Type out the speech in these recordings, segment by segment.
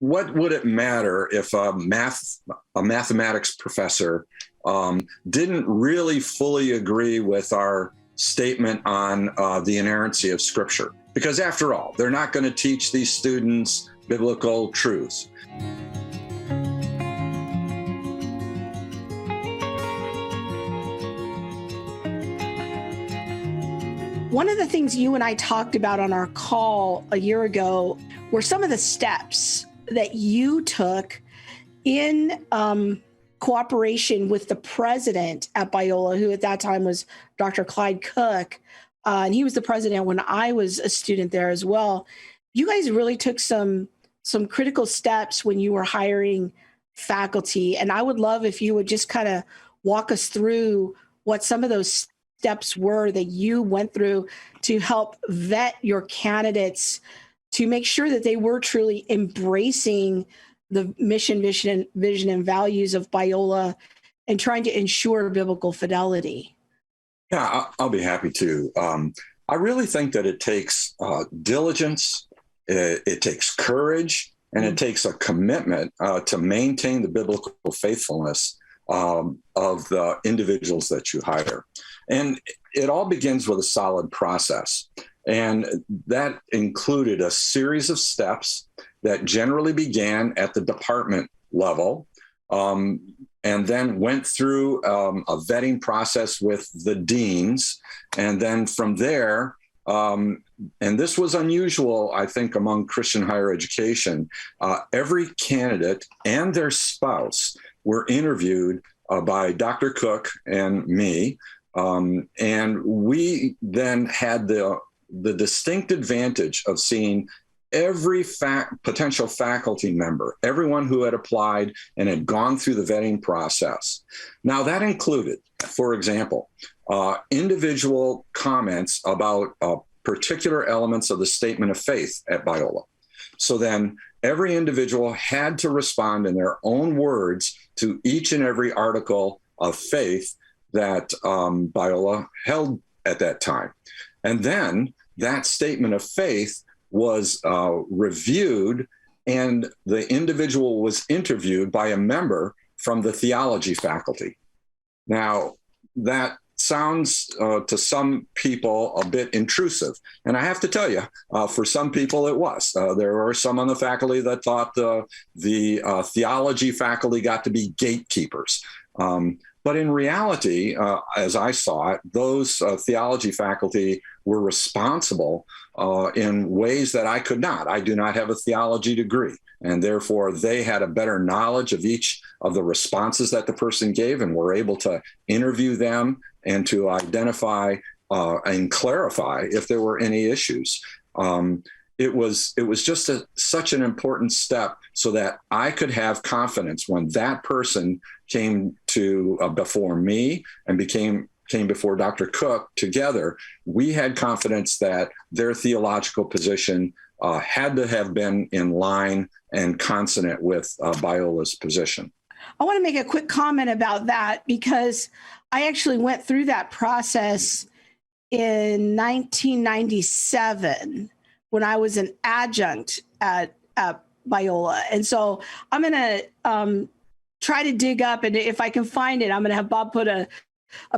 what would it matter if a mathematics professor didn't really fully agree with our statement on the inerrancy of Scripture? Because after all, they're not going to teach these students biblical truths. One of the things you and I talked about on our call a year ago were some of the steps that you took in cooperation with the president at Biola, who at that time was Dr. Clyde Cook. And he was the president when I was a student there as well. You guys really took some critical steps when you were hiring faculty. And I would love if you would just kind of walk us through what some of those steps were that you went through to help vet your candidates to make sure that they were truly embracing the mission, vision, and values of Biola and trying to ensure biblical fidelity. Yeah, I'll be happy to. I really think that it takes diligence, it takes courage, and it takes a commitment to maintain the biblical faithfulness of the individuals that you hire. And it all begins with a solid process. And that included a series of steps that generally began at the department level, and then went through a vetting process with the deans. And then from there, and this was unusual, I think, among Christian higher education, every candidate and their spouse were interviewed by Dr. Cook and me. And we then had the distinct advantage of seeing every potential faculty member, everyone who had applied and had gone through the vetting process. Now, that included, for example, individual comments about particular elements of the statement of faith at Biola. So then every individual had to respond in their own words to each and every article of faith that Biola held at that time. And then that statement of faith was reviewed, and the individual was interviewed by a member from the theology faculty. Now, that sounds to some people a bit intrusive. And I have to tell you, for some people it was. There were some on the faculty that thought the theology faculty got to be gatekeepers. But in reality, as I saw it, those theology faculty were responsible in ways that I could not. I do not have a theology degree, and therefore they had a better knowledge of each of the responses that the person gave and were able to interview them and to identify and clarify if there were any issues. It was just such an important step so that I could have confidence when that person came to before me and came before Dr. Cook together. We had confidence that their theological position had to have been in line and consonant with Biola's position. I want to make a quick comment about that because I actually went through that process in 1997 when I was an adjunct at Biola. And so I'm going to try to dig up, and if I can find it, I'm going to have Bob put a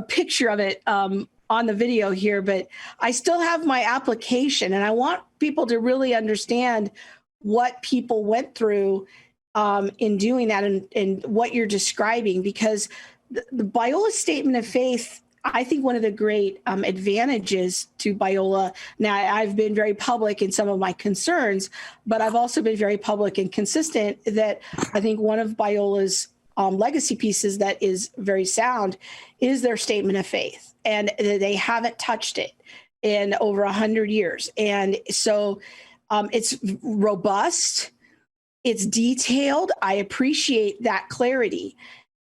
picture of it on the video here, but I still have my application, and I want people to really understand what people went through in doing that and what you're describing, because the Biola Statement of Faith, I think one of the great advantages to Biola, now I've been very public in some of my concerns, but I've also been very public and consistent that I think one of Biola's legacy pieces that is very sound is their statement of faith. And they haven't touched it in over 100 years. And so it's robust, it's detailed. I appreciate that clarity.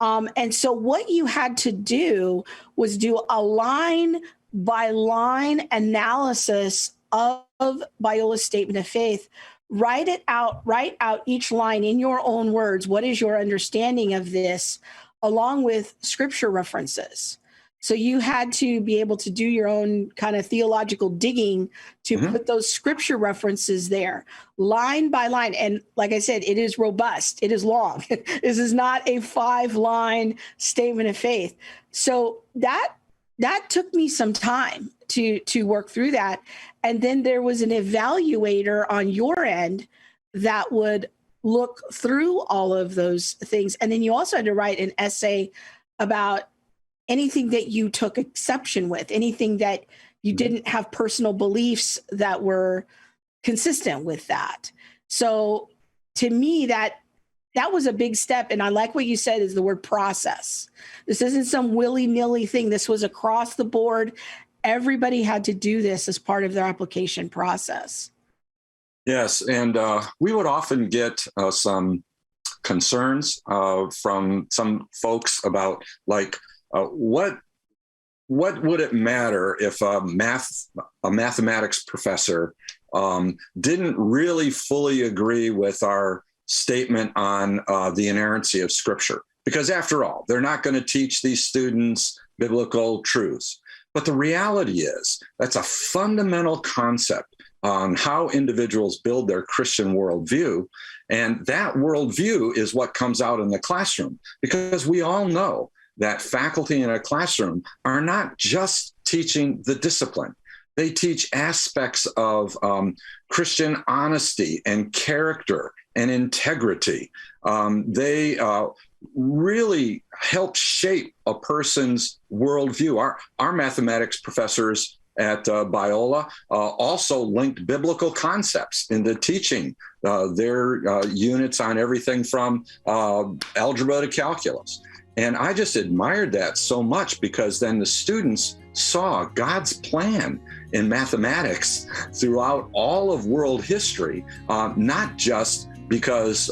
And so what you had to do was do a line by line analysis of Biola's statement of faith. Write out each line in your own words. What is your understanding of this, along with scripture references? So you had to be able to do your own kind of theological digging to put those scripture references there, line by line. And like I said, it is robust. It is long. This is not a 5-line statement of faith. So that took me some time to work through that. And then there was an evaluator on your end that would look through all of those things. And then you also had to write an essay about anything that you took exception with, anything that you didn't have personal beliefs that were consistent with that. So to me, that was a big step. And I like what you said is the word process. This isn't some willy-nilly thing. This was across the board. Everybody had to do this as part of their application process. Yes, and we would often get some concerns from some folks about, like, what would it matter if a mathematics professor didn't really fully agree with our statement on the inerrancy of Scripture? Because after all, they're not going to teach these students biblical truths. But the reality is that's a fundamental concept on how individuals build their Christian worldview. And that worldview is what comes out in the classroom, because we all know that faculty in a classroom are not just teaching the discipline. They teach aspects of Christian honesty and character and integrity. They really help shape a person's worldview. Our mathematics professors at Biola also linked biblical concepts into teaching their units on everything from algebra to calculus. And I just admired that so much, because then the students saw God's plan in mathematics throughout all of world history, not just because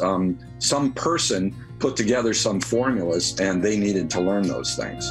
some person put together some formulas and they needed to learn those things.